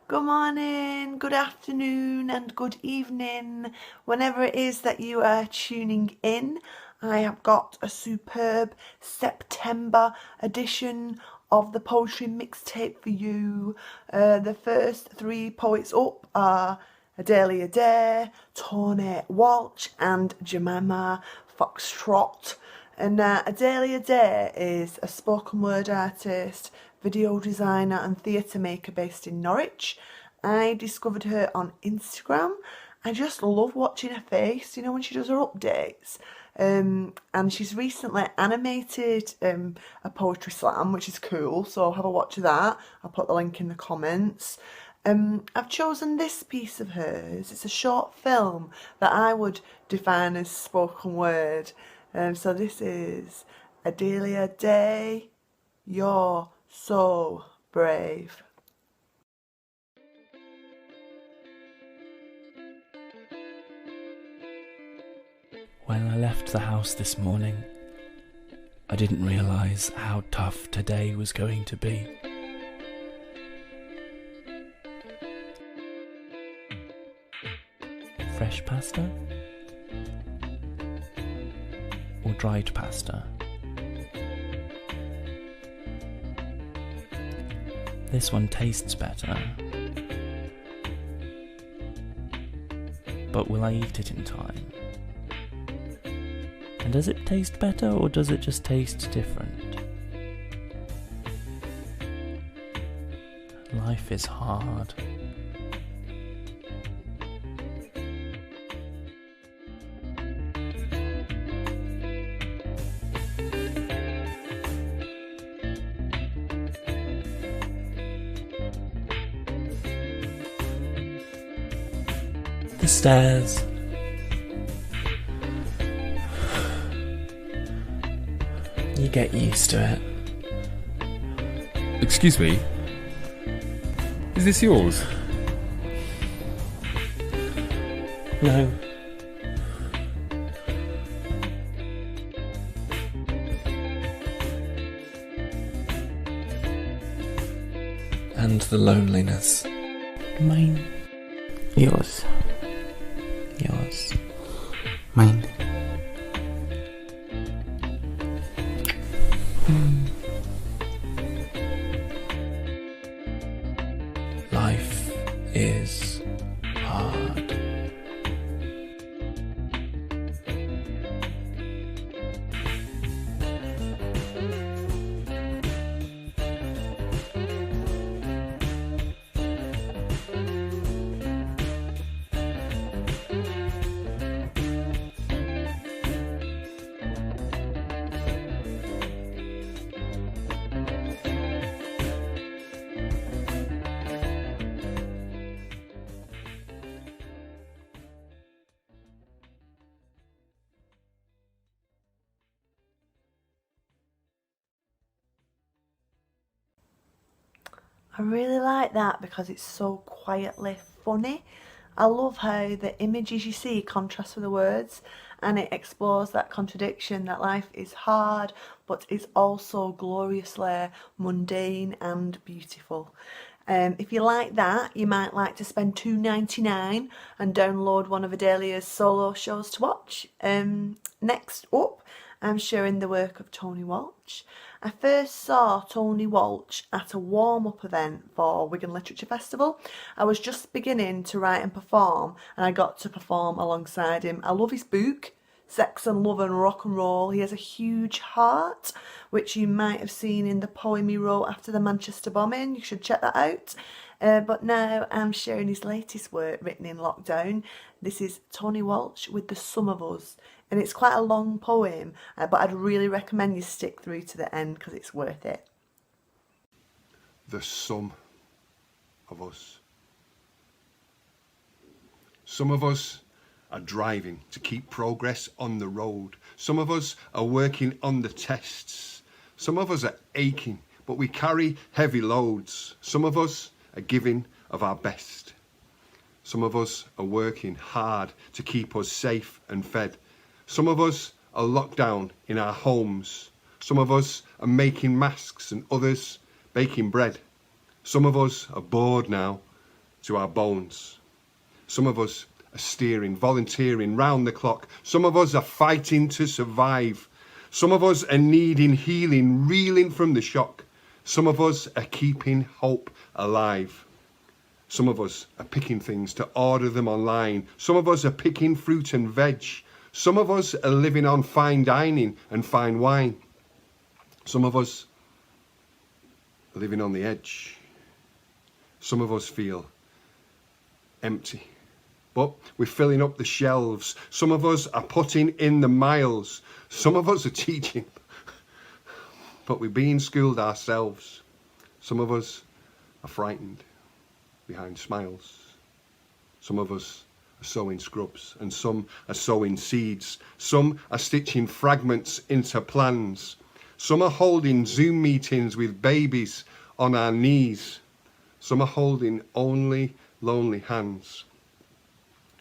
Good morning, good afternoon and good evening, whenever it is that you are tuning in. I have got a superb September edition of the poetry mixtape for you. The first three poets up are Edalia, Tony Walsh and Jemima Foxtrot. And Edalia is a spoken word artist, video designer and theatre maker based in Norwich. I discovered her on Instagram. I just love watching her face, you know, when she does her updates. And she's recently animated a poetry slam, which is cool, so have a watch of that. I'll put the link in the comments. I've chosen this piece of hers. It's a short film that I would define as spoken word. So this is Edalia, You're So Brave. When I left the house this morning, I didn't realise how tough today was going to be. Fresh pasta? Or dried pasta? This one tastes better. But will I eat it in time? And does it taste better, or does it just taste different? Life is hard. The stairs. You get used to it. Excuse me? Is this yours? No. And the loneliness. Mine. Yours. Yours. Mine. Life is hard. I really like that because it's so quietly funny. I love how the images you see contrast with the words, and it explores that contradiction that life is hard but is also gloriously mundane and beautiful. If you like that, you might like to spend $2.99 and download one of Edalia's solo shows to watch. Next up, I'm sharing the work of Tony Walsh. I first saw Tony Walsh at a warm-up event for Wigan Literature Festival. I was just beginning to write and perform, and I got to perform alongside him. I love his book, Sex and Love and Rock and Roll. He has a huge heart, which you might have seen in the poem he wrote after the Manchester bombing. You should check that out. But now I'm sharing his latest work written in lockdown. This is Tony Walsh with The Sum of Us. And it's quite a long poem, but I'd really recommend you stick through to the end because it's worth it. The sum of us. Some of us are driving to keep progress on the road. Some of us are working on the tests. Some of us are aching, but we carry heavy loads. Some of us are giving of our best. Some of us are working hard to keep us safe and fed. Some of us are locked down in our homes. Some of us are making masks and others baking bread. Some of us are bored now to our bones. Some of us are steering, volunteering round the clock. Some of us are fighting to survive. Some of us are needing healing, reeling from the shock. Some of us are keeping hope alive. Some of us are picking things to order them online. Some of us are picking fruit and veg. Some of us are living on fine dining and fine wine. Some of us are living on the edge. Some of us feel empty, but we're filling up the shelves. Some of us are putting in the miles. Some of us are teaching, but we're being schooled ourselves. Some of us are frightened behind smiles. Some of us are sowing scrubs, and some are sowing seeds. Some are stitching fragments into plans. Some are holding Zoom meetings with babies on our knees. Some are holding only lonely hands.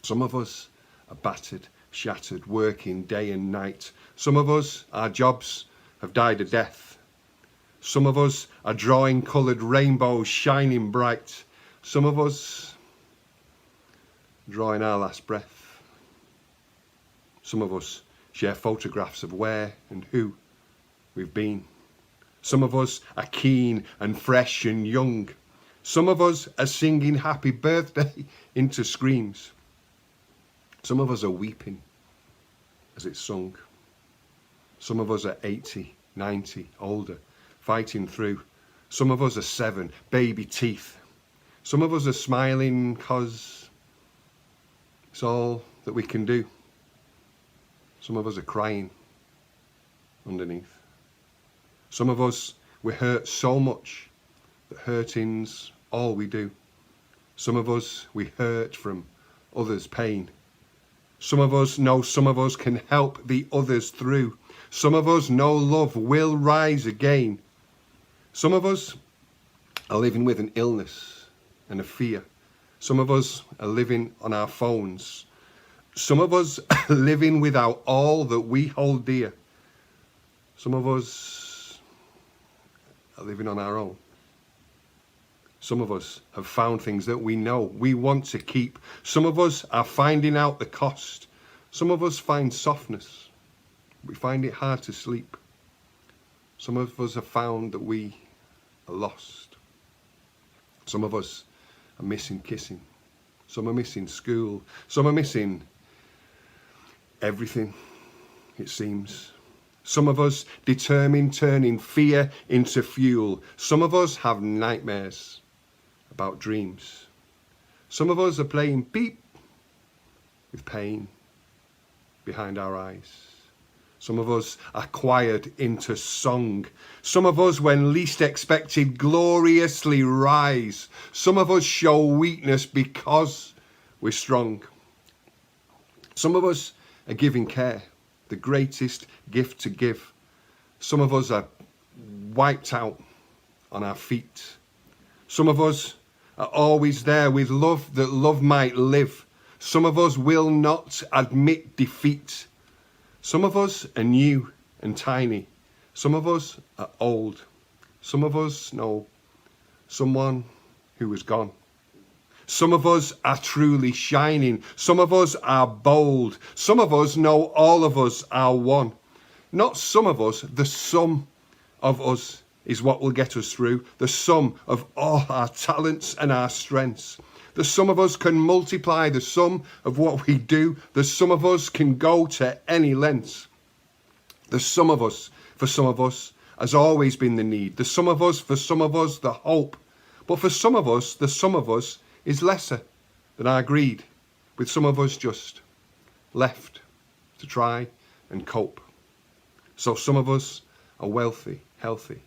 Some of us are battered, shattered, working day and night. Some of us, our jobs have died a death. Some of us are drawing coloured rainbows shining bright. Some of us drawing our last breath. Some of us share photographs of where and who we've been. Some of us are keen and fresh and young. Some of us are singing happy birthday into screams. Some of us are weeping as it's sung. Some of us are 80, 90, older, fighting through. Some of us are 7, baby teeth. Some of us are smiling because it's all that we can do. Some of us are crying underneath. Some of us, we hurt so much that hurting's all we do. Some of us, we hurt from others' pain. Some of us know some of us can help the others through. Some of us know love will rise again. Some of us are living with an illness and a fear. Some of us are living on our phones. Some of us are living without all that we hold dear. Some of us are living on our own. Some of us have found things that we know we want to keep. Some of us are finding out the cost. Some of us find softness. We find it hard to sleep. Some of us have found that we are lost. Some of us are missing kissing. Some are missing school. Some are missing everything, it seems. Some of us determined turning fear into fuel. Some of us have nightmares about dreams. Some of us are playing beep with pain behind our eyes. Some of us are quired into song. Some of us, when least expected, gloriously rise. Some of us show weakness because we're strong. Some of us are giving care, the greatest gift to give. Some of us are wiped out on our feet. Some of us are always there with love that love might live. Some of us will not admit defeat. Some of us are new and tiny. Some of us are old. Some of us know someone who is gone. Some of us are truly shining. Some of us are bold. Some of us know all of us are one. Not some of us, the sum of us is what will get us through. The sum of all our talents and our strengths. The sum of us can multiply the sum of what we do. The sum of us can go to any lengths. The sum of us, for some of us, has always been the need. The sum of us, for some of us, the hope. But for some of us, the sum of us is lesser than our greed, with some of us just left to try and cope. So some of us are wealthy, healthy.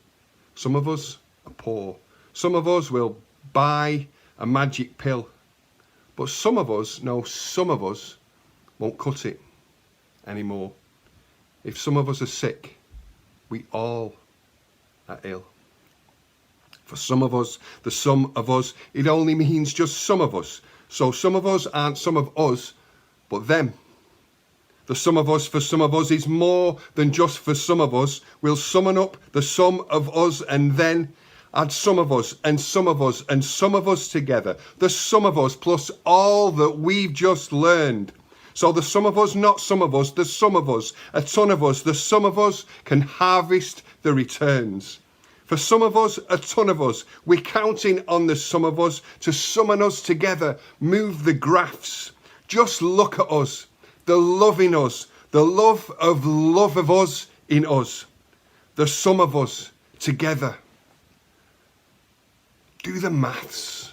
Some of us are poor. Some of us will buy a magic pill. But some of us know some of us won't cut it anymore. If some of us are sick, we all are ill. For some of us, the sum of us, it only means just some of us. So some of us aren't some of us, but them. The sum of us for some of us is more than just for some of us. We'll summon up the sum of us, and then Add some of us and some of us and some of us together. The sum of us plus all that we've just learned. So the sum of us, not some of us, the sum of us, a ton of us, the sum of us can harvest the returns. For some of us, a ton of us, we're counting on the sum of us to summon us together, move the graphs. Just look at us, the love in us, the love of us in us, the sum of us together. Do the maths.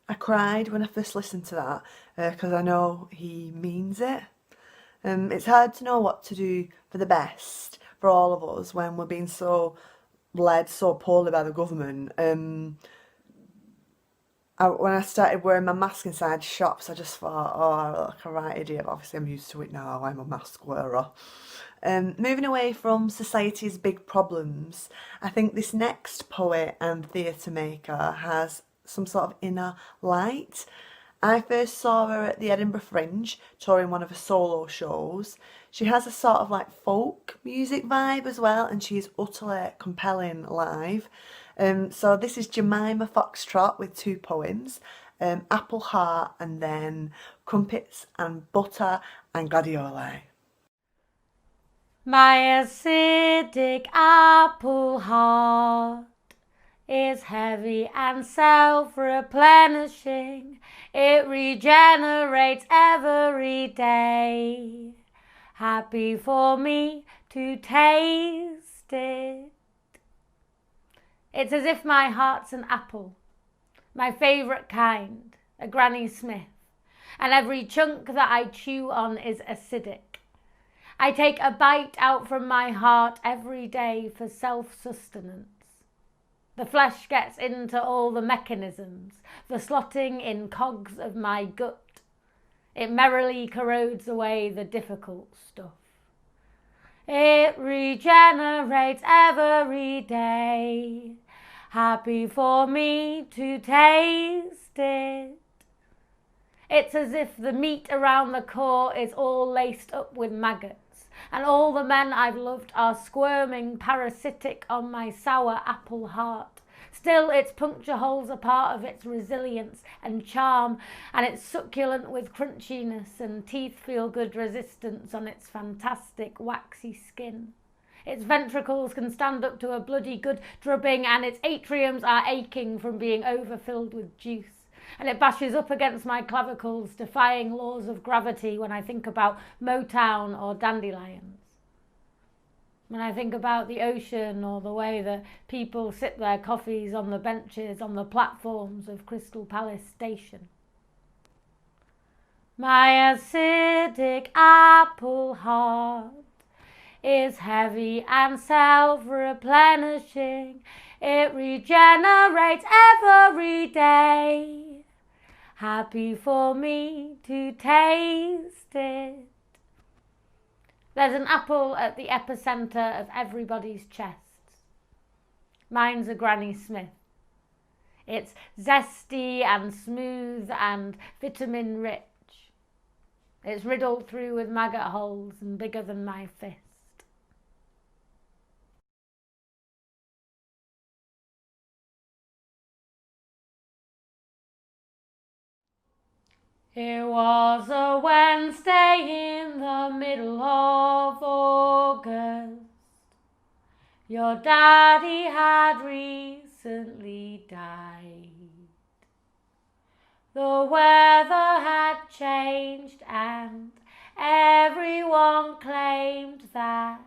I cried when I first listened to that because I know he means it. It's hard to know what to do for the best for all of us when we're being so led so poorly by the government. When I started wearing my mask inside shops, I just thought, oh, I look like a right idiot. Obviously, I'm used to it now. I'm a mask wearer. Moving away from society's big problems, I think this next poet and theatre maker has some sort of inner light. I first saw her at the Edinburgh Fringe, touring one of her solo shows. She has a sort of like folk music vibe as well, and she is utterly compelling live. So this is Jemima Foxtrot with 2 poems, Apple Heart and then Crumpets and Butter and Gladioli. My acidic apple heart is heavy and self-replenishing. It regenerates every day. Happy for me to taste it. It's as if my heart's an apple, my favourite kind, a Granny Smith, and every chunk that I chew on is acidic. I take a bite out from my heart every day for self-sustenance. The flesh gets into all the mechanisms, the slotting in cogs of my gut. It merrily corrodes away the difficult stuff. It regenerates every day. Happy for me to taste it. It's as if the meat around the core is all laced up with maggots, and all the men I've loved are squirming parasitic on my sour apple heart. Still, its puncture holes are part of its resilience and charm, and it's succulent with crunchiness and teeth-feel-good resistance on its fantastic waxy skin. Its ventricles can stand up to a bloody good drubbing, and its atriums are aching from being overfilled with juice. And it bashes up against my clavicles, defying laws of gravity when I think about Motown or dandelions. When I think about the ocean or the way that people sip their coffees on the benches on the platforms of Crystal Palace Station. My acidic apple heart is heavy and self-replenishing. It regenerates every day. Happy for me to taste it. There's an apple at the epicentre of everybody's chests. Mine's a Granny Smith. It's zesty and smooth and vitamin rich. It's riddled through with maggot holes and bigger than my fist. It was a Wednesday in the middle of August. Your daddy had recently died. The weather had changed and everyone claimed that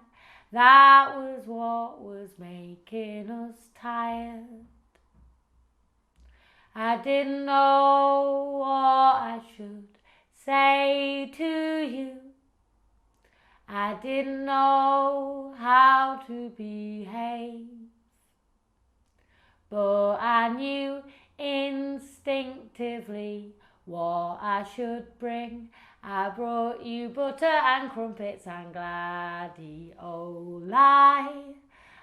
was what was making us tired. I didn't know what I should say to you. I didn't know how to behave. But I knew instinctively what I should bring. I brought you butter and crumpets and gladioli.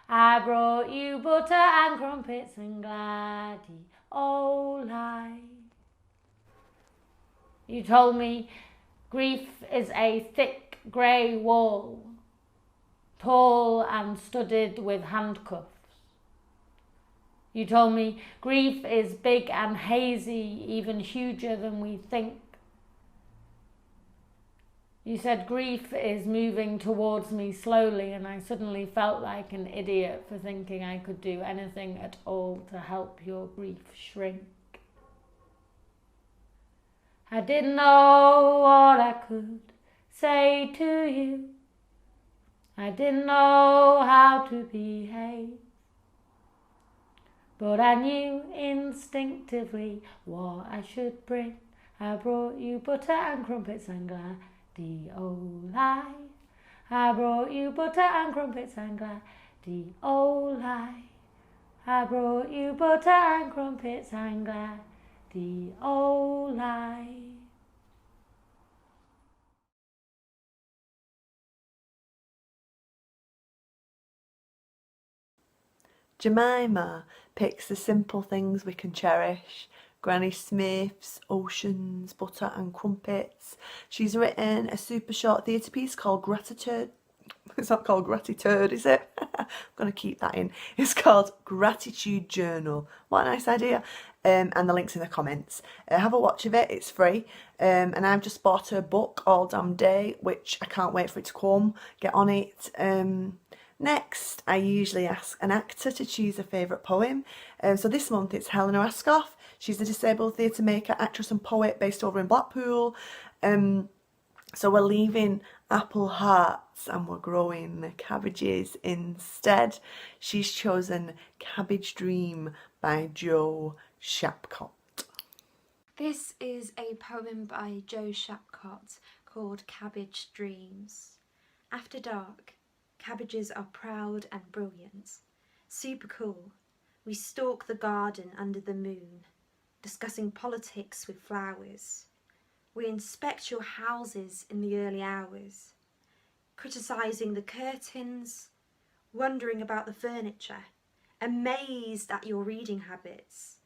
I brought you butter and crumpets and gladioli. You told me grief is a thick grey wall, tall and studded with handcuffs. You told me grief is big and hazy, even huger than we think. You said grief is moving towards me slowly, and I suddenly felt like an idiot for thinking I could do anything at all to help your grief shrink. I didn't know what I could say to you. I didn't know how to behave. But I knew instinctively what I should bring. I brought you butter and crumpets and gladiola. I brought you butter and crumpets and gladiola. I brought you butter and crumpets and gladiola. Jemima picks the simple things we can cherish. Granny Smiths, oceans, butter and crumpets. She's written a super short theatre piece called Gratitude. It's not called Gratitude, is it? I'm going to keep that in. It's called Gratitude Journal. What a nice idea. And the link's in the comments. Have a watch of it, it's free. And I've just bought her book, All Damn Day, which I can't wait for it to come. Get on it. Next, I usually ask an actor to choose a favourite poem. So this month it's Helena Ascough. She's a disabled theatre maker, actress and poet based over in Blackpool. So we're leaving apple hearts and we're growing cabbages instead. She's chosen Cabbage Dream by Jo Shapcott. This is a poem by Jo Shapcott called Cabbage Dreams. After dark, cabbages are proud and brilliant. Super cool. We stalk the garden under the moon, discussing politics with flowers. We inspect your houses in the early hours, criticising the curtains, wondering about the furniture, amazed at your reading habits.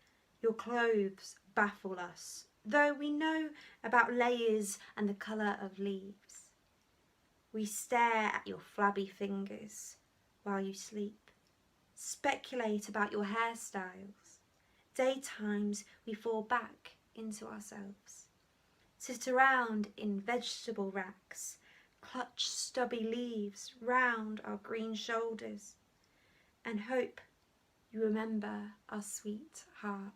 Your clothes baffle us, though we know about layers and the colour of leaves. We stare at your flabby fingers while you sleep, speculate about your hairstyles. Daytimes we fall back into ourselves, sit around in vegetable racks, clutch stubby leaves round our green shoulders, and hope you remember our sweet hearts.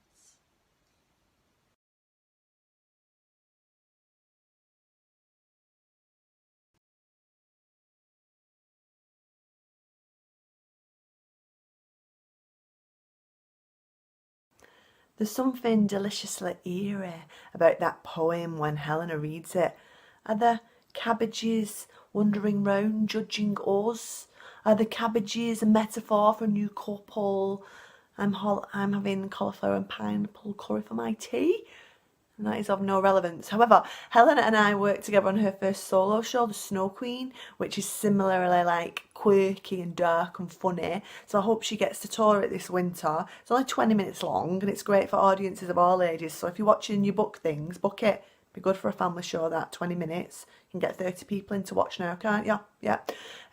There's something deliciously eerie about that poem when Helena reads it. Are the cabbages wandering round judging us? Are the cabbages a metaphor for a new couple? I'm having cauliflower and pineapple curry for my tea. And that is of no relevance. However, Helena and I worked together on her first solo show, The Snow Queen, which is similarly like quirky and dark and funny. So I hope she gets to tour it this winter. It's only 20 minutes long and it's great for audiences of all ages. So if you're watching you book things, book it. Be good for a family show, that 20 minutes. You can get 30 people in to watch now, can't you? Yeah.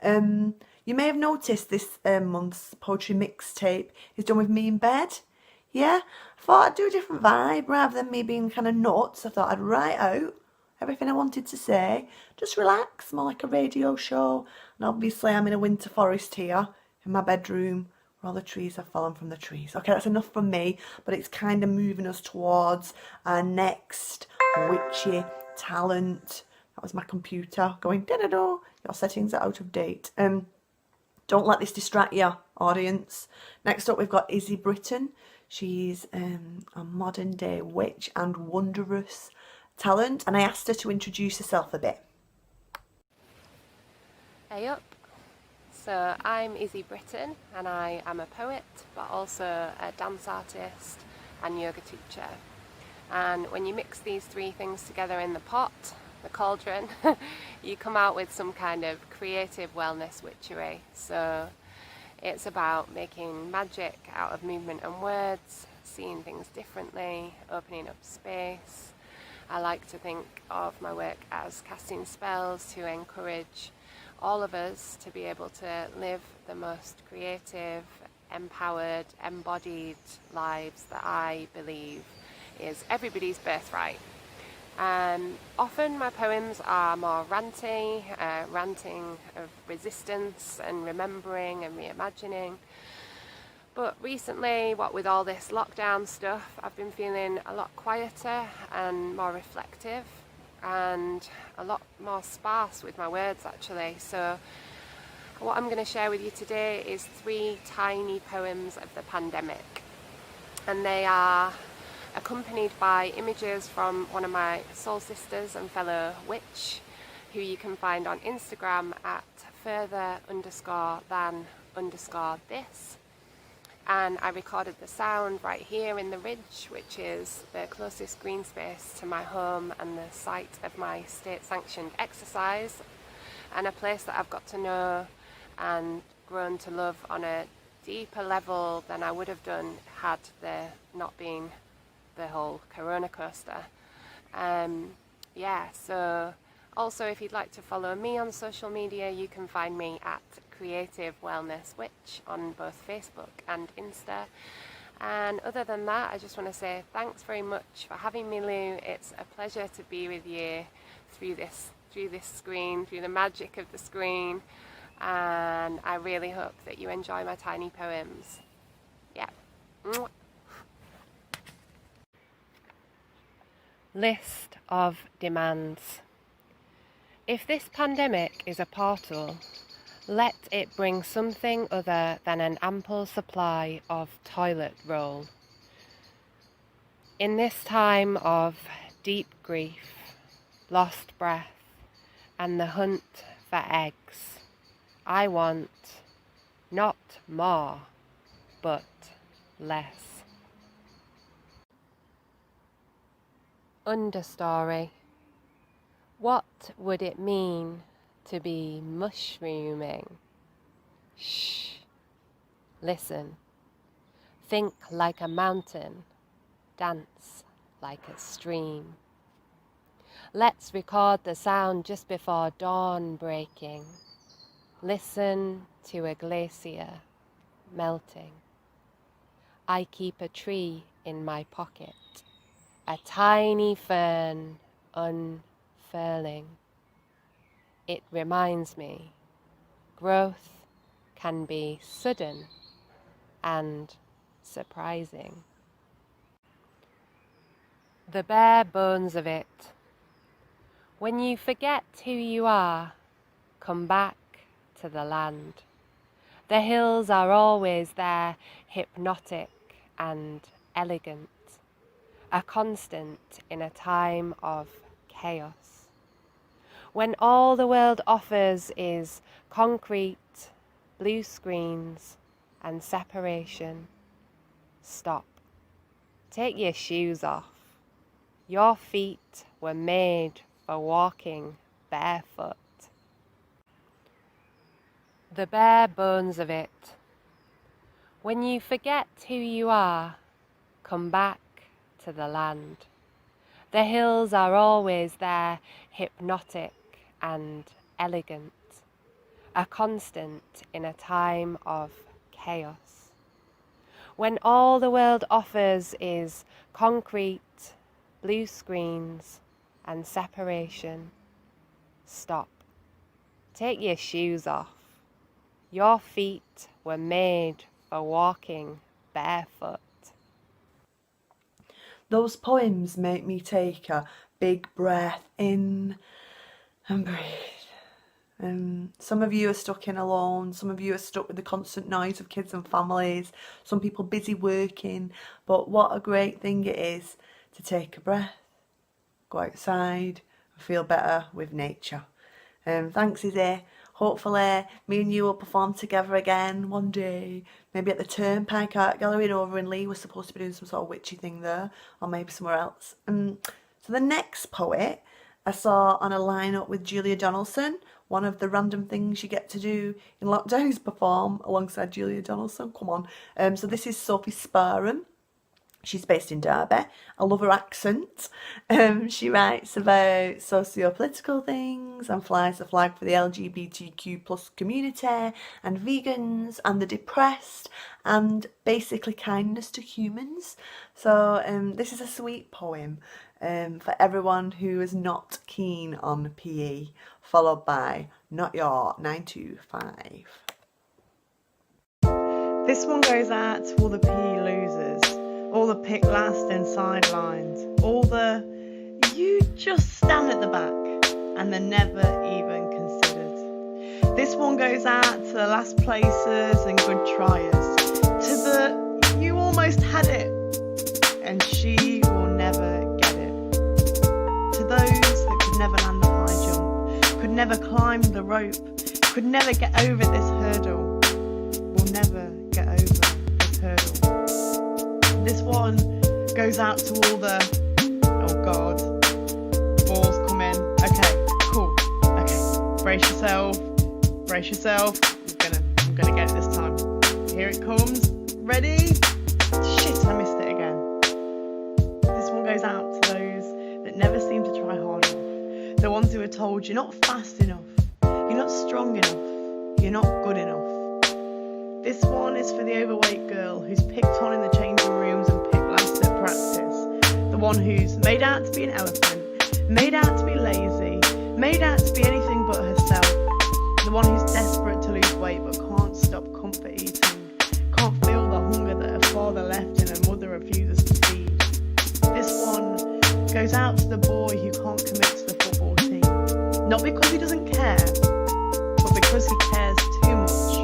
You may have noticed this month's poetry mixtape is done with me in bed. Yeah, I thought I'd do a different vibe rather than me being kind of nuts. I thought I'd write out everything I wanted to say. Just relax, more like a radio show. And obviously I'm in a winter forest here in my bedroom where all the trees have fallen from the trees. Okay, that's enough from me, but it's kind of moving us towards our next witchy talent. That was my computer going, da-da-da, your settings are out of date. Don't let this distract you, audience. Next up we've got Izzy Britton. She's a modern day witch and wondrous talent, and I asked her to introduce herself a bit. Hey up, so I'm Izzy Britton and I am a poet but also a dance artist and yoga teacher, and when you mix these three things together in the pot, the cauldron, you come out with some kind of creative wellness witchery. So it's about making magic out of movement and words, seeing things differently, opening up space, I like to think of my work as casting spells to encourage all of us to be able to live the most creative, empowered, embodied lives that I believe is everybody's birthright. Often my poems are more ranting of resistance and remembering and reimagining. But recently, what with all this lockdown stuff, I've been feeling a lot quieter and more reflective and a lot more sparse with my words actually. So what I'm going to share with you today is 3 tiny poems of the pandemic, and they are accompanied by images from one of my soul sisters and fellow witch, who you can find on Instagram at further_than_this. And I recorded the sound right here in the Ridge, which is the closest green space to my home and the site of my state-sanctioned exercise, and a place that I've got to know and grown to love on a deeper level than I would have done had there not been the whole corona coaster. So also, if you'd like to follow me on social media, you can find me at Creative Wellness Witch on both Facebook and Insta. And other than that, I just want to say thanks very much for having me, Lou. It's a pleasure to be with you through this screen, through the magic of the screen, and I really hope that you enjoy my tiny poems. Yeah. List of demands. If this pandemic is a portal, let it bring something other than an ample supply of toilet roll. In this time of deep grief, lost breath, and the hunt for eggs, I want not more, but less. Understory. What would it mean to be mushrooming? Shh. Listen. Think like a mountain. Dance like a stream. Let's record the sound just before dawn breaking. Listen to a glacier melting. I keep a tree in my pocket. A tiny fern unfurling. It reminds me, growth can be sudden and surprising. The bare bones of it. When you forget who you are, come back to the land. The hills are always there, hypnotic and elegant, a constant in a time of chaos. When all the world offers is concrete, blue screens, and separation, stop. Take your shoes off. Your feet were made for walking barefoot. The bare bones of it. When you forget who you are, come back to the land. The hills are always there, hypnotic and elegant, a constant in a time of chaos. When all the world offers is concrete, blue screens, and separation, stop. Take your shoes off. Your feet were made for walking barefoot. Those poems make me take a big breath in and breathe. Some of you are stuck in alone, some of you are stuck with the constant noise of kids and families, some people busy working, but what a great thing it is to take a breath, go outside and feel better with nature. Thanks, Izzy. Hopefully me and you will perform together again one day, maybe at the Turnpike Art Gallery in over in Lee. We're supposed to be doing some sort of witchy thing there, or maybe somewhere else. So the next poet I saw on a lineup with Julia Donaldson. One of the random things you get to do in lockdown is perform alongside Julia Donaldson. Come on. So this is Sophie Sparham. She's based in Derby. I love her accent. She writes about socio-political things and flies the flag for the LGBTQ plus community and vegans and the depressed and basically kindness to humans. So this is a sweet poem for everyone who is not keen on PE, followed by Not Your 9 to 5. This one goes out to all the PE losers, all the pick last and sidelines, all the you just stand at the back and they're never even considered. This one goes out to the last placers and good triers, to the you almost had it and she will never get it, to those that could never land the high jump, could never climb the rope, could never get over this hurdle, will never get over this hurdle. This one goes out to all the, oh God, balls come in. Okay, cool. Okay, brace yourself. I'm gonna get it this time. Here it comes. Ready? Shit, I missed it again. This one goes out to those that never seem to try hard enough. The ones who are told you're not fast enough, you're not strong enough, you're not good enough. This one is for the overweight girl who's picked on in the changing rooms and picked last at practice. The one who's made out to be an elephant, made out to be lazy, made out to be anything but herself. The one who's desperate to lose weight but can't stop comfort eating, can't feel the hunger that her father left and her mother refuses to feed. This one goes out to the boy who can't commit to the football team, not because he doesn't care, but because he cares too much.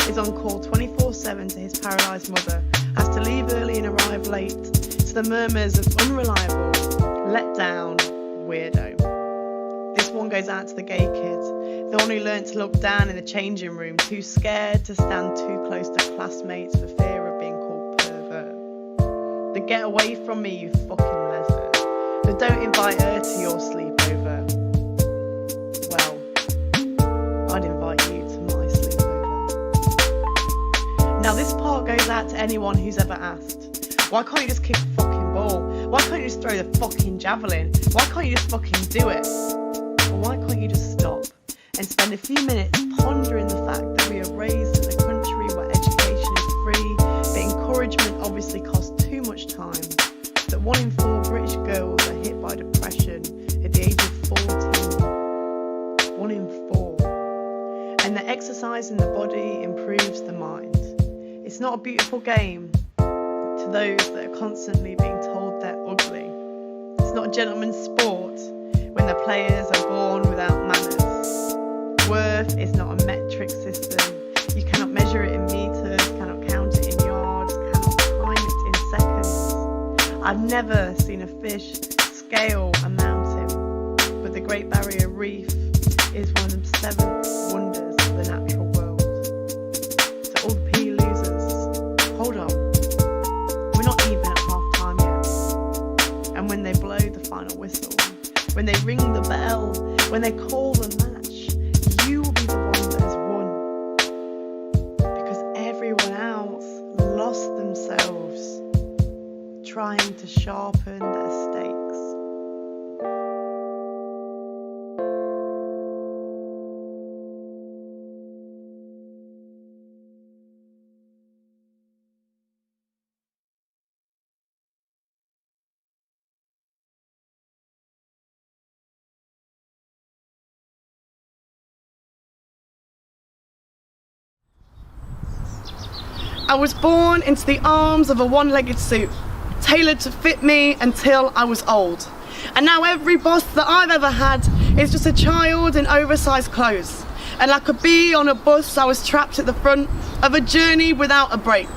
Is on call 24/7 to his paralysed mother, has to leave early and arrive late, to the murmurs of unreliable, let down, weirdo. This one goes out to the gay kid, the one who learnt to look down in the changing room, too scared to stand too close to classmates for fear of being called pervert. The get away from me, you fucking lizard. The don't invite her to your sleepover. Well, I'd invite you to my sleepover. Now this part goes out to anyone who's ever asked, why can't you just kick a fucking ball? Why can't you just throw the fucking javelin? Why can't you just fucking do it? Or why can't you just stop and spend a few minutes pondering the fact that we are raised in a country where education is free, but encouragement obviously costs too much time, that 1 in 4 British girls are hit by depression at the age of 14. 1 in 4. And that exercising the body improves the mind. It's not a beautiful game to those that are constantly being told they're ugly. It's not a gentleman's sport when the players are born without manners. Worth is not a metric system. You cannot measure it in meters, cannot count it in yards, cannot time it in seconds. I've never seen a fish scale a mountain, but the Great Barrier Reef is one of the 7 wonders of the natural world. So all the PE losers, hold on. We're not even at half time yet. And when they blow the final whistle, when they ring the bell, when they call the match, you will be the one that has won. Because everyone else lost themselves trying to sharpen their stakes. I was born into the arms of a one-legged suit, tailored to fit me until I was old. And now every boss that I've ever had is just a child in oversized clothes. And like a bee on a bus, I was trapped at the front of a journey without a break.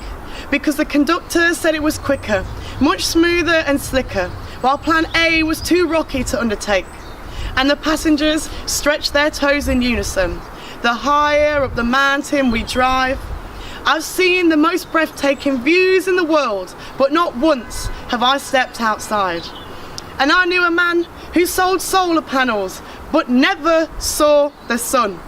Because the conductor said it was quicker, much smoother and slicker, while plan A was too rocky to undertake. And the passengers stretched their toes in unison. The higher up the mountain we drive, I've seen the most breathtaking views in the world, but not once have I stepped outside. And I knew a man who sold solar panels, but never saw the sun.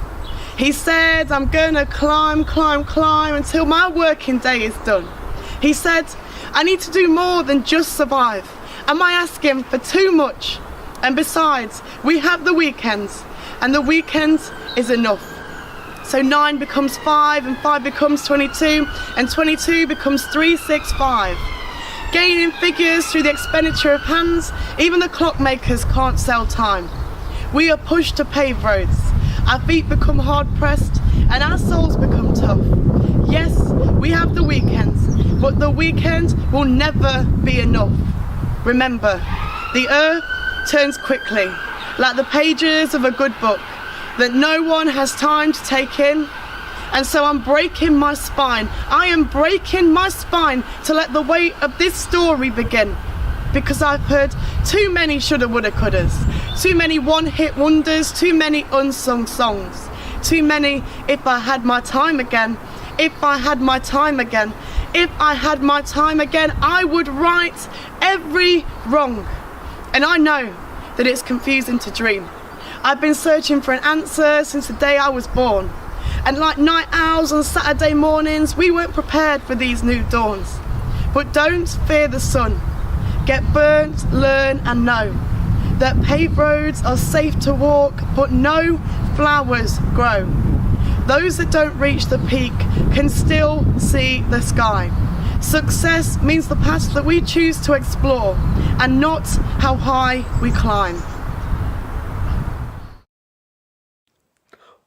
He said, I'm gonna climb until my working day is done. He said, I need to do more than just survive. Am I asking for too much? And besides, we have the weekends, and the weekends is enough. So 9 becomes 5, and 5 becomes 22, and 22 becomes 365. Gaining figures through the expenditure of hands, even the clockmakers can't sell time. We are pushed to pave roads. Our feet become hard-pressed, and our souls become tough. Yes, we have the weekends, but the weekend will never be enough. Remember, the earth turns quickly, like the pages of a good book that no one has time to take in. And so I'm breaking my spine. I am breaking my spine to let the weight of this story begin. Because I've heard too many shoulda, woulda, couldas, too many one-hit wonders, too many unsung songs, too many if I had my time again, if I had my time again, if I had my time again, I would right every wrong. And I know that it's confusing to dream. I've been searching for an answer since the day I was born. And like night owls on Saturday mornings, we weren't prepared for these new dawns. But don't fear the sun. Get burnt, learn and know that paved roads are safe to walk, but no flowers grow. Those that don't reach the peak can still see the sky. Success means the path that we choose to explore and not how high we climb.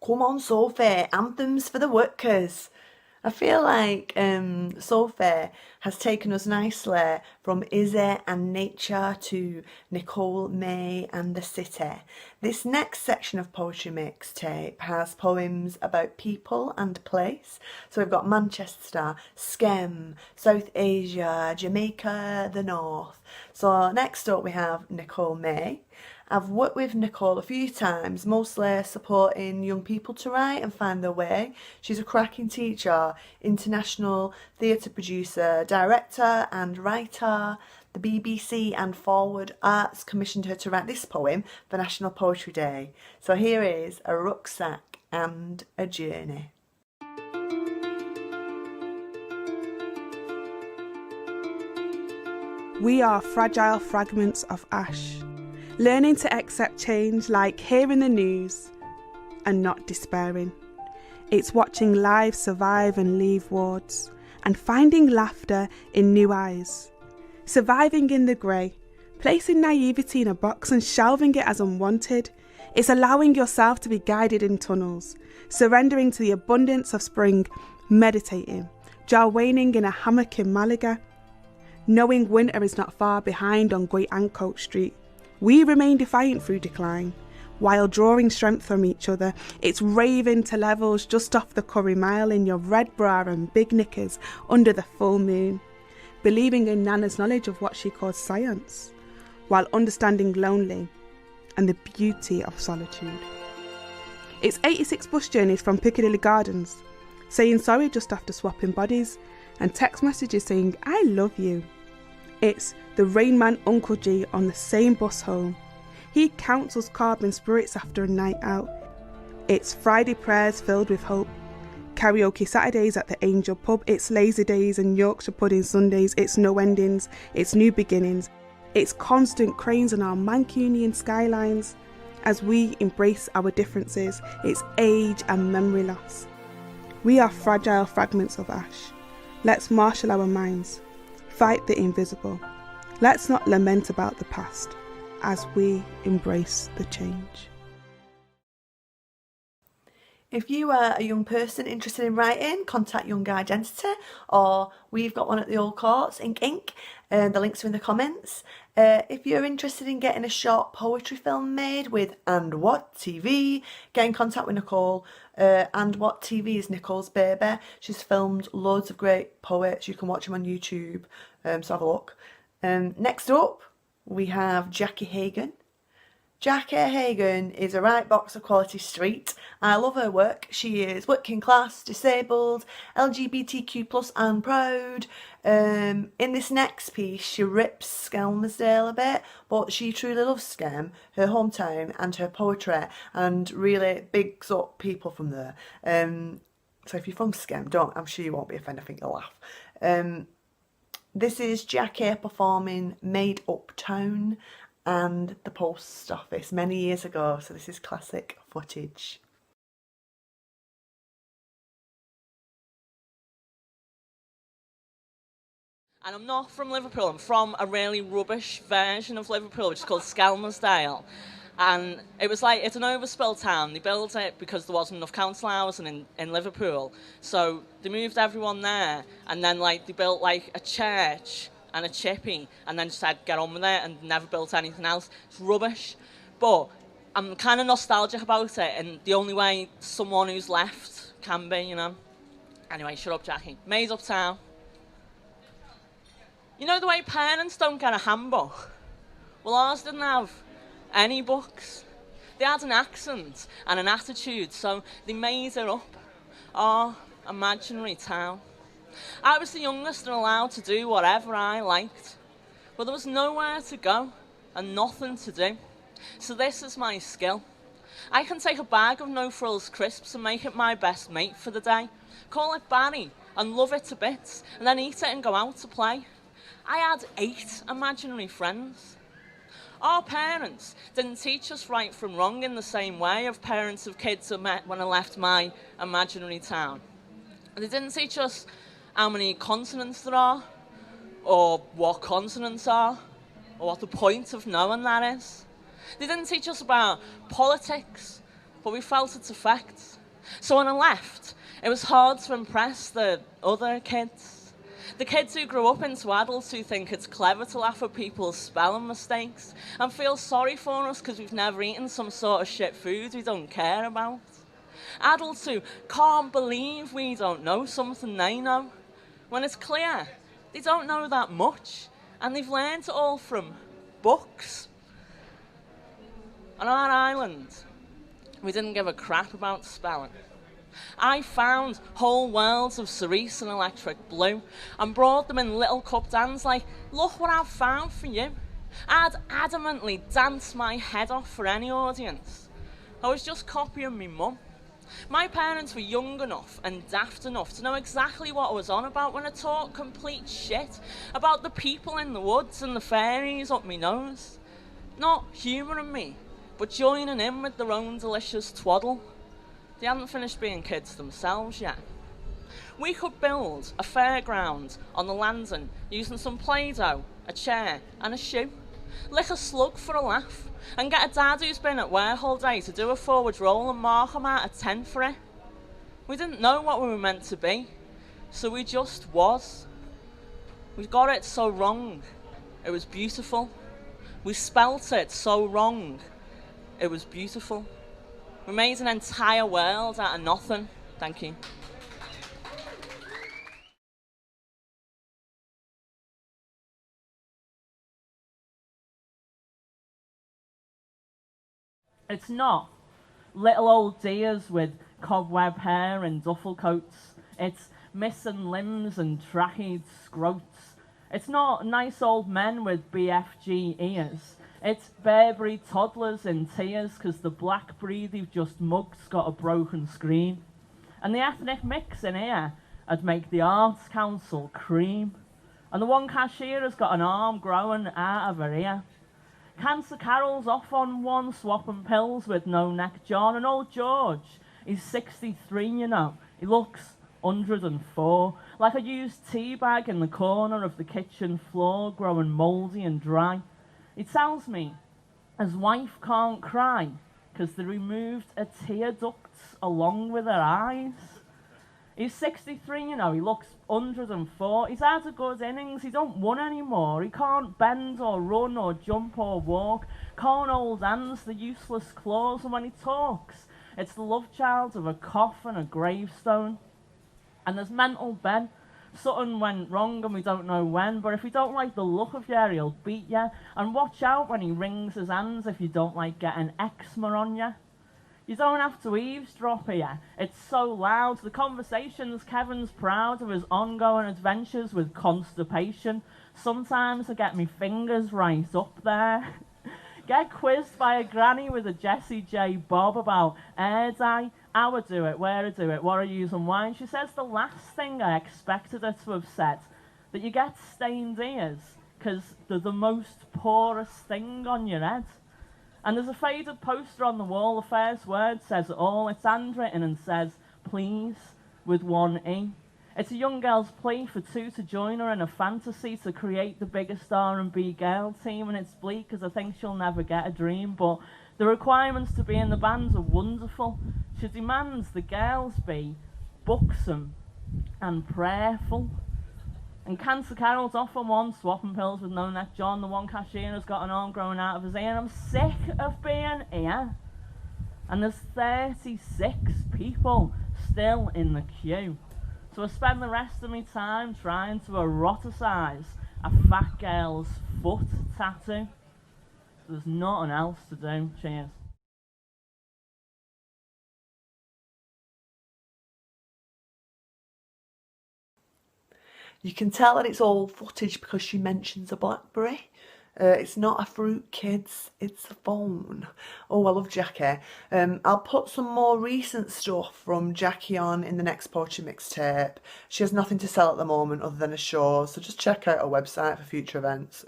Come on, Sophie, anthems for the workers. I feel like Sophie has taken us nicely from Izzy and nature to Nicole, May and the city. This next section of Poetry Mixtape has poems about people and place. So we've got Manchester, Skem, South Asia, Jamaica, the North. So next up we have Nicole May. I've worked with Nicole a few times, mostly supporting young people to write and find their way. She's a cracking teacher, international theatre producer, director and writer. The BBC and Forward Arts commissioned her to write this poem for National Poetry Day. So here is A Rucksack and a Journey. We are fragile fragments of ash, learning to accept change like hearing the news and not despairing. It's watching lives survive and leave wards and finding laughter in new eyes. Surviving in the grey, placing naivety in a box and shelving it as unwanted. It's allowing yourself to be guided in tunnels, surrendering to the abundance of spring, meditating, jar waning in a hammock in Malaga. Knowing winter is not far behind on Great Ancoat Street. We remain defiant through decline, while drawing strength from each other. It's raving to levels just off the Curry Mile in your red bra and big knickers under the full moon, believing in Nana's knowledge of what she calls science, while understanding lonely and the beauty of solitude. It's 86 bus journeys from Piccadilly Gardens, saying sorry just after swapping bodies, and text messages saying I love you. It's the Rain Man Uncle G on the same bus home. He counsels carbon spirits after a night out. It's Friday prayers filled with hope. Karaoke Saturdays at the Angel Pub. It's lazy days and Yorkshire pudding Sundays. It's no endings. It's new beginnings. It's constant cranes on our Mancunian skylines. As we embrace our differences, it's age and memory loss. We are fragile fragments of ash. Let's marshal our minds. Fight the invisible. Let's not lament about the past as we embrace the change. If you are a young person interested in writing, contact Young Identity, or we've got one at the Old Courts, Ink Ink. The links are in the comments. If you're interested in getting a short poetry film made with And What TV, get in contact with Nicole. And What TV is Nicole's baby. She's filmed loads of great poets. You can watch them on YouTube, so have a look. Next up, we have Jackie Hagan. Jackie Hagan is a right box of quality street. I love her work. She is working class, disabled, LGBTQ+ and proud. In this next piece, she rips Skelmersdale a bit, but she truly loves Skem, her hometown, and her poetry, and really bigs up people from there. So if you're from Skem, I'm sure you won't be offended. I think you'll laugh. This is Jackie performing Made Up Town and the Post Office many years ago, so this is classic footage. And I'm not from Liverpool, I'm from a really rubbish version of Liverpool, which is called Skelmersdale. And it was like, it's an overspill town. They built it because there wasn't enough council housing in Liverpool. So they moved everyone there, and then like they built like a church and a chippy, and then just said, get on with it, and never built anything else. It's rubbish. But I'm kind of nostalgic about it, and the only way someone who's left can be, you know. Anyway, shut up, Jackie. Made Up Town. You know the way parents don't get a handbook? Well, ours didn't have any books. They had an accent and an attitude, so they made it up. Our imaginary town. I was the youngest and allowed to do whatever I liked, but there was nowhere to go and nothing to do. So this is my skill. I can take a bag of no-frills crisps and make it my best mate for the day, call it Barry and love it to bits, and then eat it and go out to play. I had 8 imaginary friends. Our parents didn't teach us right from wrong in the same way of parents of kids I met when I left my imaginary town. They didn't teach us how many consonants there are, or what consonants are, or what the point of knowing that is. They didn't teach us about politics, but we felt its effects. So when I left, it was hard to impress the other kids. The kids who grew up into adults who think it's clever to laugh at people's spelling mistakes and feel sorry for us because we've never eaten some sort of shit food we don't care about. Adults who can't believe we don't know something they know, when it's clear they don't know that much and they've learned it all from books. On our island, we didn't give a crap about spelling. I found whole worlds of cerise and electric blue and brought them in little cupped hands like, look what I've found for you. I'd adamantly dance my head off for any audience. I was just copying me mum. My parents were young enough and daft enough to know exactly what I was on about when I talked complete shit about the people in the woods and the fairies up me nose. Not humouring me, but joining in with their own delicious twaddle. They hadn't finished being kids themselves yet. We could build a fairground on the landing using some Play-Doh, a chair and a shoe. Lick a slug for a laugh and get a dad who's been at work all day to do a forward roll and mark him out of 10 for it. We didn't know what we were meant to be, so we just was. We got it so wrong, it was beautiful. We spelt it so wrong, it was beautiful. We made an entire world out of nothing. Thank you. It's not little old dears with cobweb hair and duffel coats. It's missing limbs and tracked scrotes. It's not nice old men with BFG ears. It's Burberry toddlers in tears because the blackberry they've just mugged's got a broken screen. And the ethnic mix in here would make the Arts Council cream. And the one cashier has got an arm growing out of her ear. Cancer Carol's off on one, swapping pills with no neck John. And old George, he's 63, you know. He looks 104, like a used tea bag in the corner of the kitchen floor, growing mouldy and dry. It tells me his wife can't cry because they removed her tear ducts along with her eyes. He's 63, you know, he looks 104. He's had a good innings, he don't win anymore. He can't bend or run or jump or walk, can't hold hands, the useless claws, and when he talks, it's the love child of a cough and a gravestone. And there's mental Ben. Something went wrong and we don't know when, but if you don't like the look of you, he'll beat you. And watch out when he wrings his hands if you don't like getting eczema on you. You don't have to eavesdrop here. It's so loud. The conversations, Kevin's proud of his ongoing adventures with constipation. Sometimes I get my fingers right up there. Get quizzed by a granny with a Jessie J bob about hair dye. How I do it, where I do it, what I use and why. She says the last thing I expected her to have said. that you get stained ears because they're the most porous thing on your head. And there's a faded poster on the wall. The first word says it all. It's handwritten and says, please, with one E. It's a young girl's plea for two to join her in a fantasy to create the biggest R&B girl team, and it's bleak because I think she'll never get a dream, but the requirements to be in the band are wonderful. She demands the girls be buxom and prayerful. And Cancer Carol's off on one, swapping pills with No Neck John. The one cashier has got an arm growing out of his ear. I'm sick of being here. And there's 36 people still in the queue. So I spend the rest of my time trying to eroticize a fat girl's foot tattoo. There's nothing else to do. Cheers. You can tell that it's all footage because she mentions a blackberry. It's not a fruit, kids, it's a phone. Oh, I love Jackie. I'll put some more recent stuff from Jackie on in the next poetry mixtape. She has nothing to sell at the moment other than a show, so just check out her website for future events.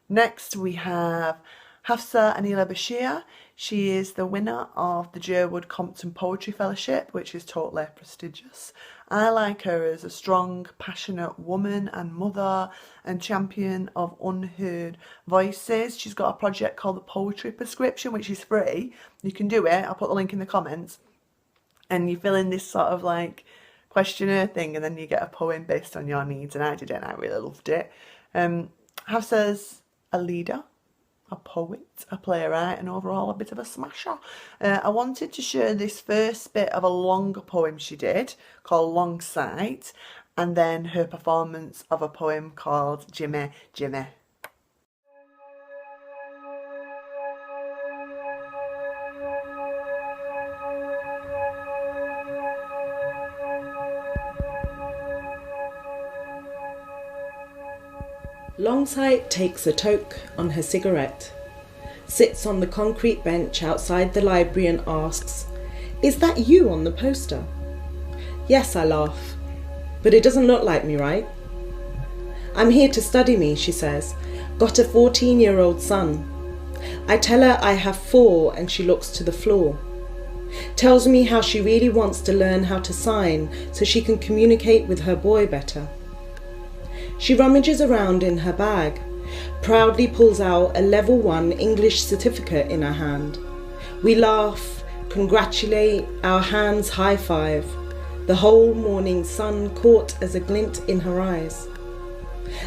Next we have Hafsah Aneela Bashir. She is the winner of the Jerwood Compton Poetry Fellowship, which is totally prestigious. I like her as a strong, passionate woman and mother and champion of unheard voices. She's got a project called The Poetry Prescription, which is free. You can do it. I'll put the link in the comments. And you fill in this sort of like questionnaire thing, and then you get a poem based on your needs. And I did it, and I really loved it. Hafsah's a leader, a poet, a playwright, and overall a bit of a smasher. I wanted to share this first bit of a longer poem she did called Longside, and then her performance of a poem called Jimmy, Jimmy. Longside takes a toke on her cigarette, sits on the concrete bench outside the library and asks, "Is that you on the poster?" "Yes," I laugh, "but it doesn't look like me, right?" "I'm here to study me," she says. "Got a 14-year-old son." I tell her I have 4 and she looks to the floor. Tells me how she really wants to learn how to sign so she can communicate with her boy better. She rummages around in her bag, proudly pulls out a level 1 English certificate in her hand. We laugh, congratulate, our hands high-five, the whole morning sun caught as a glint in her eyes.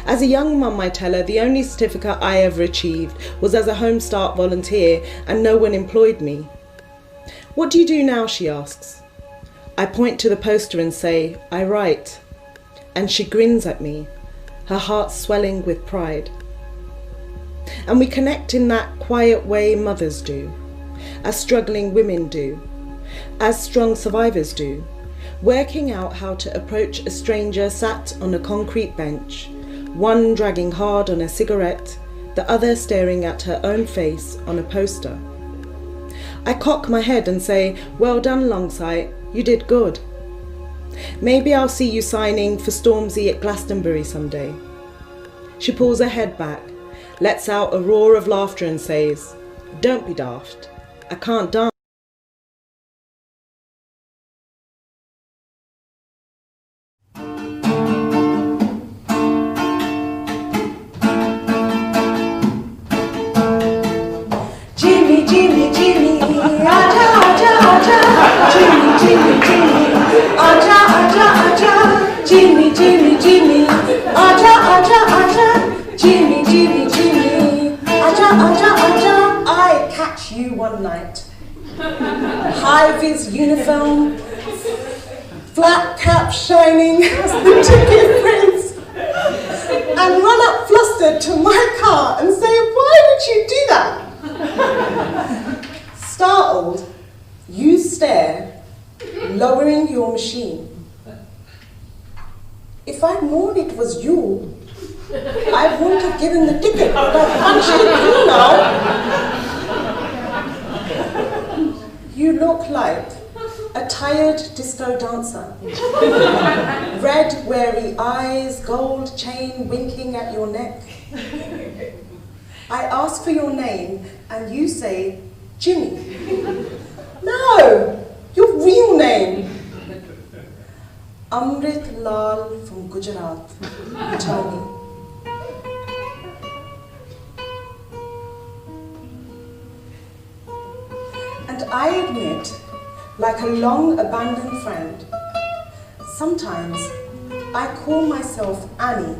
As a young mum, I tell her the only certificate I ever achieved was as a Home Start volunteer and no one employed me. "What do you do now?" she asks. I point to the poster and say, "I write." And she grins at me, her heart swelling with pride. And we connect in that quiet way mothers do, as struggling women do, as strong survivors do, working out how to approach a stranger sat on a concrete bench, one dragging hard on a cigarette, the other staring at her own face on a poster. I cock my head and say, "Well done, Longside, you did good. Maybe I'll see you signing for Stormzy at Glastonbury someday." She pulls her head back, lets out a roar of laughter and says, "Don't be daft. I can't dance." Jimmy, Jimmy, Jimmy, aja, aja, aja. Jimmy, Jimmy, Jimmy, aja, aja, aja. Jimmy, Jimmy, Jimmy, aja, aja, aja. Jimmy, Jimmy, Jimmy, aja, aja, aja. I catch you one night. High-vis uniform, flat cap shining as the ticket prints, and run up flustered to my car and say, "Why would you do that?" Startled, you stare, lowering your machine. If I'd known it was you, I wouldn't have given the ticket, but I've punched it through now. You look like a tired disco dancer. Red, wary eyes, gold chain winking at your neck. I ask for your name and you say, Jimmy. No, your real name. Amrit Lal from Gujarat, you tell me. And I admit, like a long abandoned friend, sometimes I call myself Annie.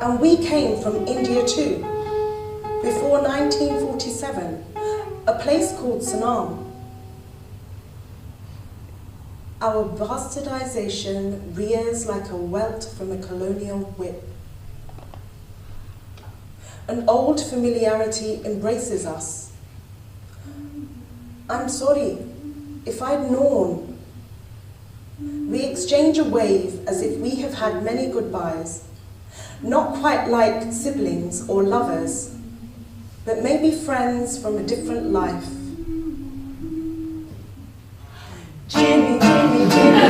And we came from India too, before 1947, a place called Sanam. Our bastardization rears like a welt from a colonial whip. An old familiarity embraces us. I'm sorry, if I'd known. We exchange a wave as if we have had many goodbyes, not quite like siblings or lovers, but maybe friends from a different life. Jimmy, Jimmy, Jimmy,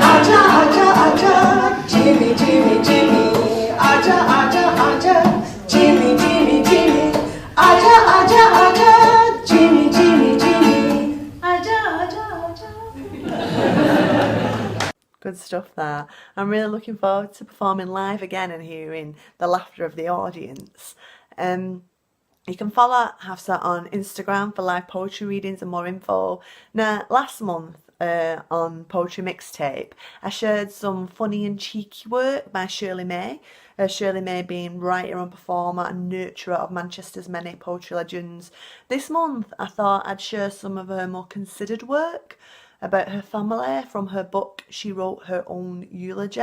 aja, aja, aja, Jimmy, Jimmy, Jimmy, aja, aja, aja, Jimmy, Jimmy, Jimmy, aja, aja, aja, Jimmy, Jimmy, Jimmy, aja, aja, aja. Good stuff there. I'm really looking forward to performing live again and hearing the laughter of the audience. You can follow Hafsah on Instagram for live poetry readings and more info. Now, last month on Poetry Mixtape, I shared some funny and cheeky work by Shirley May. Shirley May being writer and performer and nurturer of Manchester's many poetry legends. This month, I thought I'd share some of her more considered work about her family from her book She Wrote Her Own Eulogy.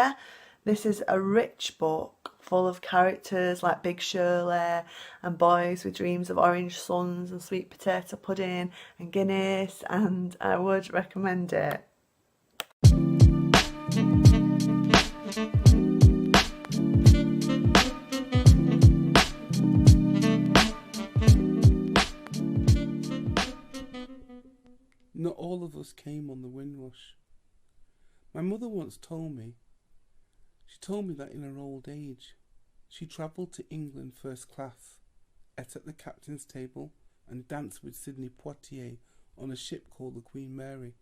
This is a rich book full of characters like Big Shirley and boys with dreams of orange suns and sweet potato pudding and Guinness, and I would recommend it. Not all of us came on the Windrush. My mother once told me that in her old age, she travelled to England first class, ate at the captain's table and danced with Sidney Poitier on a ship called the Queen Mary.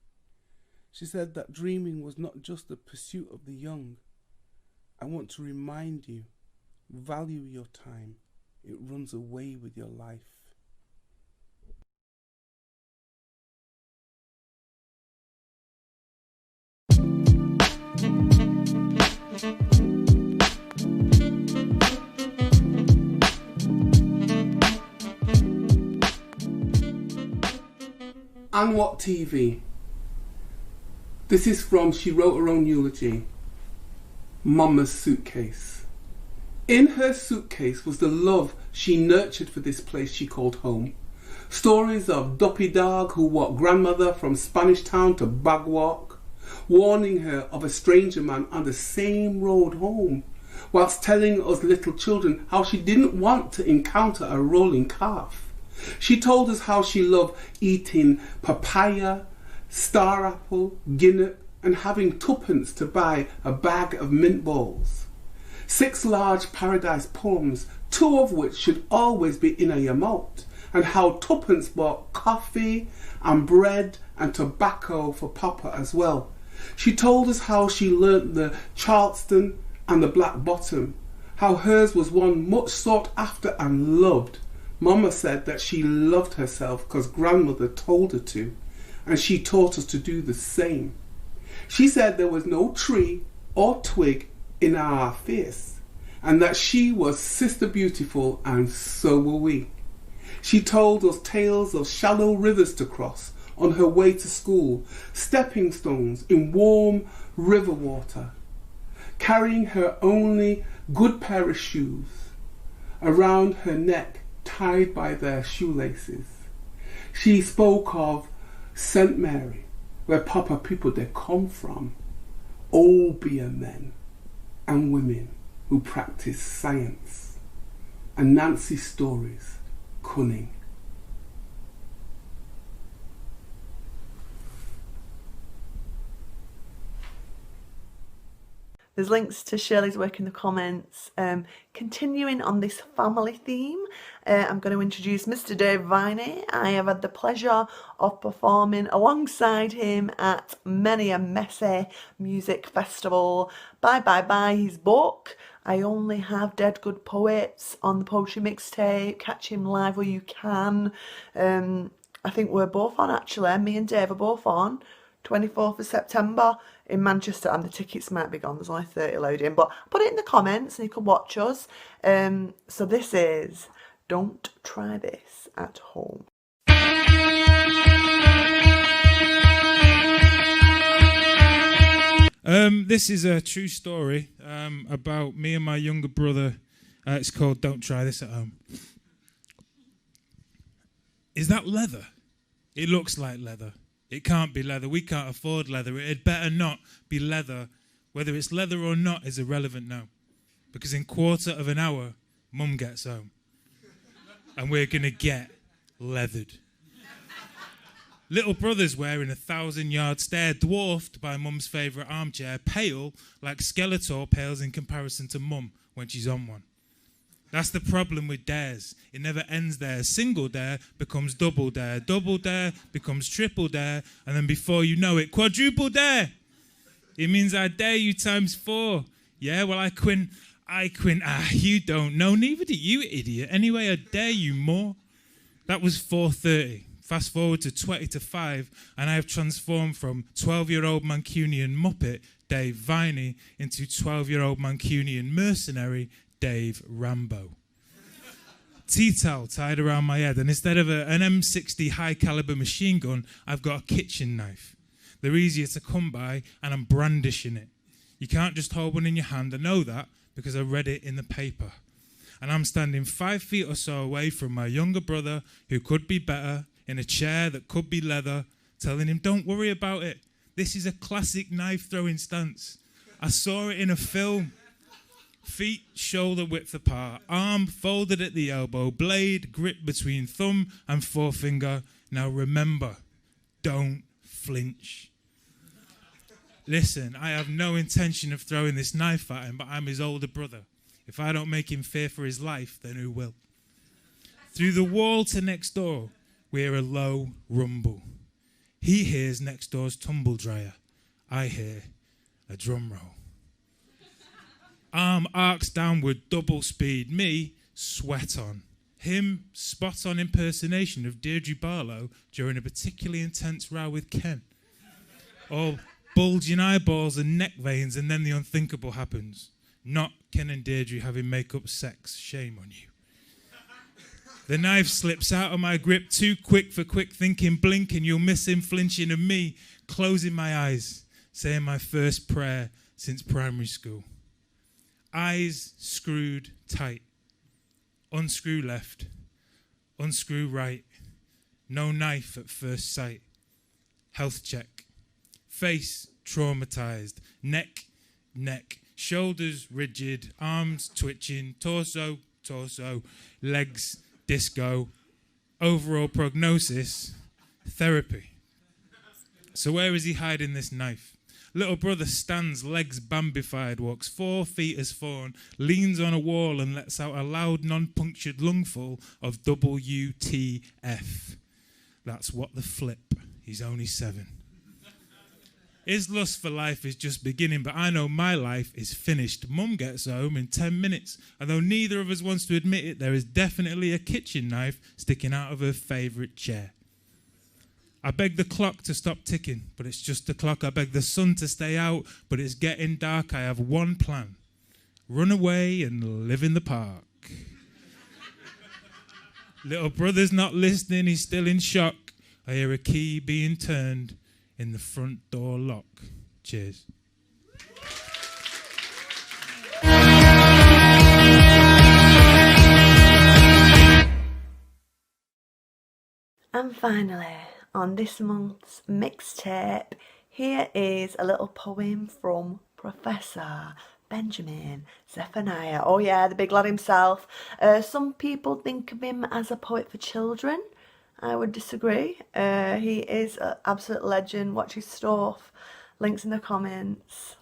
She said that dreaming was not just the pursuit of the young. I want to remind you, value your time. It runs away with your life. And what TV? This is from She Wrote Her Own Eulogy. Mama's suitcase. In her suitcase was the love she nurtured for this place she called home. Stories of Duppy Dog who walked grandmother from Spanish Town to Bagwalk, warning her of a stranger man on the same road home, whilst telling us little children how she didn't want to encounter a rolling calf. She told us how she loved eating papaya, star apple, guinnep, and having twopence to buy a bag of mint balls. 6 large paradise poems, 2 of which should always be in a yamote, and how twopence bought coffee and bread and tobacco for Papa as well. She told us how she learnt the Charleston and the Black Bottom, how hers was one much sought after and loved. Mama said that she loved herself because grandmother told her to, and she taught us to do the same. She said there was no tree or twig in our face, and that she was Sister Beautiful, and so were we. She told us tales of shallow rivers to cross on her way to school, stepping stones in warm river water, carrying her only good pair of shoes around her neck, tied by their shoelaces. She spoke of St. Mary, where Papa people they come from, Obeah men and women who practice science, and Nancy's stories, cunning. There's links to Shirley's work in the comments. Continuing on this family theme, I'm going to introduce Mr. Dave Viney. I have had the pleasure of performing alongside him at many a messy music festival. Buy his book, I Only Have Dead Good Poets, on the Poetry Mixtape. Catch him live where you can. I think we're both on, actually. Me and Dave are both on 24th of September in Manchester, and the tickets might be gone. There's only 30 loading, but put it in the comments and you can watch us. So this is Don't Try This at Home. This is a true story about me and my younger brother. It's called Don't Try This at Home. Is that leather? It looks like leather. It can't be leather. We can't afford leather. It had better not be leather. Whether it's leather or not is irrelevant now. Because in quarter of an hour, Mum gets home. And we're going to get leathered. Little brother's wearing a 1,000-yard stare, dwarfed by Mum's favourite armchair, pale like Skeletor pales in comparison to Mum when she's on one. That's the problem with dares. It never ends there. Single dare becomes double dare becomes triple dare, and then before you know it, quadruple dare. It means I dare you times 4. Yeah, well, I quint. You don't know, neither do you, idiot. Anyway, I dare you more. That was 4:30. Fast forward to 20 to 5, and I have transformed from 12-year-old Mancunian Muppet Dave Viney into 12-year-old Mancunian mercenary Dave Rambo. Tea towel tied around my head, and instead of an M60 high-caliber machine gun, I've got a kitchen knife. They're easier to come by, and I'm brandishing it. You can't just hold one in your hand. I know that because I read it in the paper. And I'm standing 5 feet or so away from my younger brother, who could be better, in a chair that could be leather, telling him, don't worry about it. This is a classic knife-throwing stance. I saw it in a film. Feet shoulder width apart, arm folded at the elbow, blade gripped between thumb and forefinger. Now remember, don't flinch. Listen, I have no intention of throwing this knife at him, but I'm his older brother. If I don't make him fear for his life, then who will? Through the wall to next door, we hear a low rumble. He hears next door's tumble dryer. I hear a drum roll. Arm arcs downward, double speed. Me, sweat on. Him, spot on impersonation of Deirdre Barlow during a particularly intense row with Ken. All bulging eyeballs and neck veins, and then the unthinkable happens. Not Ken and Deirdre having make-up sex. Shame on you. The knife slips out of my grip, too quick for quick thinking, blinking, you'll miss him flinching, and me closing my eyes, saying my first prayer since primary school. Eyes screwed tight. Unscrew left. Unscrew right. No knife at first sight. Health check. Face traumatized. Neck. Shoulders rigid. Arms twitching. Torso. Legs disco. Overall prognosis, therapy. So where is he hiding this knife? Little brother stands, legs bambified, walks 4 feet as fawn, leans on a wall and lets out a loud, non-punctured lungful of WTF. That's what the flip. He's only 7. His lust for life is just beginning, but I know my life is finished. Mum gets home in 10 minutes, and though neither of us wants to admit it, there is definitely a kitchen knife sticking out of her favourite chair. I beg the clock to stop ticking, but it's just the clock. I beg the sun to stay out, but it's getting dark. I have one plan. Run away and live in the park. Little brother's not listening, he's still in shock. I hear a key being turned in the front door lock. Cheers. And finally, on this month's mixtape, here is a little poem from Professor Benjamin Zephaniah. Oh yeah, the big lad himself. Some people think of him as a poet for children. I would disagree. He is an absolute legend. Watch his stuff. Links in the comments.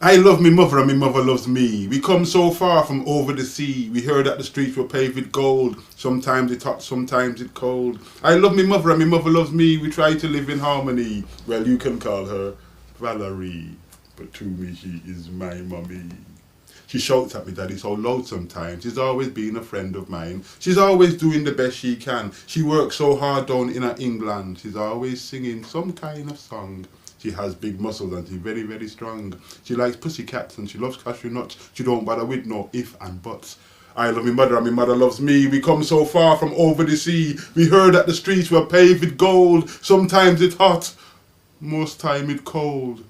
I love me mother and me mother loves me. We come so far from over the sea. We heard that the streets were paved with gold. Sometimes it's hot, sometimes it's cold. I love me mother and me mother loves me. We try to live in harmony. Well, you can call her Valerie, but to me she is my mummy. She shouts at me, Daddy, so loud sometimes. She's always been a friend of mine. She's always doing the best she can. She works so hard down in England. She's always singing some kind of song. She has big muscles and she's very, very strong. She likes pussycats and she loves cashew nuts. She don't bother with no if and buts. I love me mother and me mother loves me. We come so far from over the sea. We heard that the streets were paved with gold. Sometimes it's hot, most time it's cold.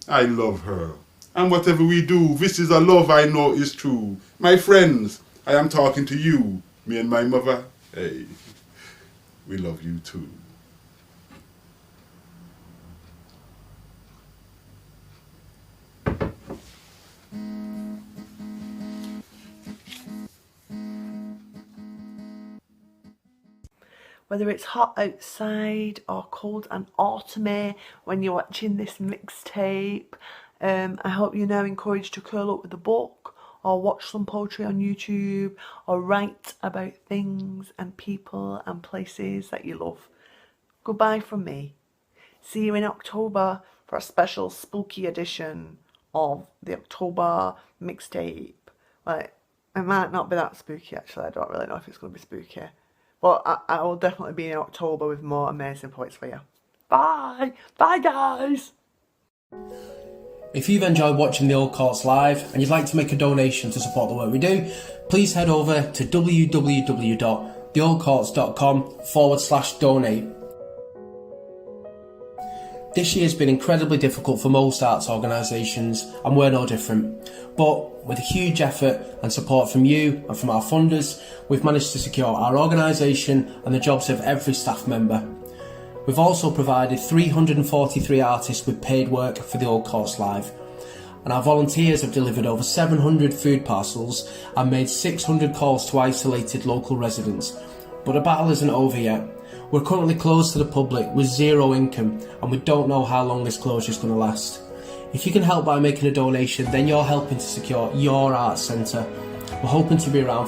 I love her. And whatever we do, this is a love I know is true. My friends, I am talking to you. Me and my mother, hey, we love you too. Whether it's hot outside or cold and autumny when you're watching this mixtape, I hope you're now encouraged to curl up with a book or watch some poetry on YouTube or write about things and people and places that you love. Goodbye from me. See you in October for a special spooky edition of the October mixtape. Well, it might not be that spooky actually, I don't really know if it's going to be spooky. But I will definitely be in October with more amazing poets for you. Bye! Bye guys! If you've enjoyed watching the Old Courts live and you'd like to make a donation to support the work we do, please head over to www.theoldcourts.com/donate. This year has been incredibly difficult for most arts organisations and we're no different. But with a huge effort and support from you and from our funders, we've managed to secure our organisation and the jobs of every staff member. We've also provided 343 artists with paid work for the Old Courts Live. And our volunteers have delivered over 700 food parcels and made 600 calls to isolated local residents. But the battle isn't over yet. We're currently closed to the public with zero income and we don't know how long this closure is going to last. If you can help by making a donation, then you're helping to secure your arts centre. We're hoping to be around